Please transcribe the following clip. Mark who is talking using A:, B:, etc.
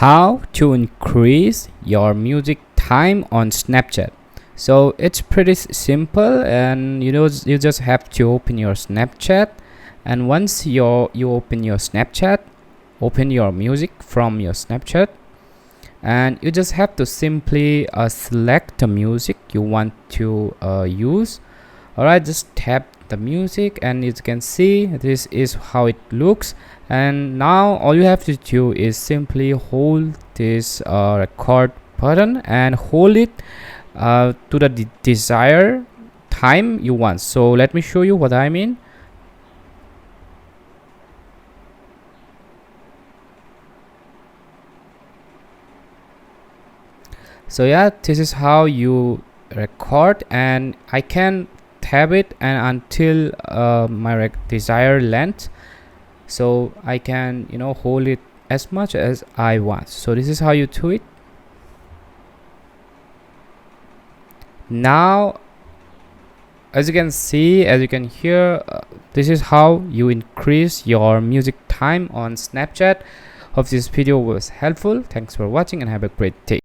A: How to increase your music time on Snapchat. So it's pretty simple, and you just have to open your Snapchat, and once you open your Snapchat, open your music from your Snapchat, and you just have to simply select the music you want to use. Alright, just tap the music, and you can see this is how it looks. And now all you have to do is simply hold this record button and hold it to the desired time you want. So let me show you what I mean. So yeah, this is how you record, and I can tab it and until my desired length, so I can hold it as much as I want. So this is how you do it. Now as you can see, as you can hear, this is how you increase your music time on Snapchat. Hope this video was helpful. Thanks for watching and have a great day.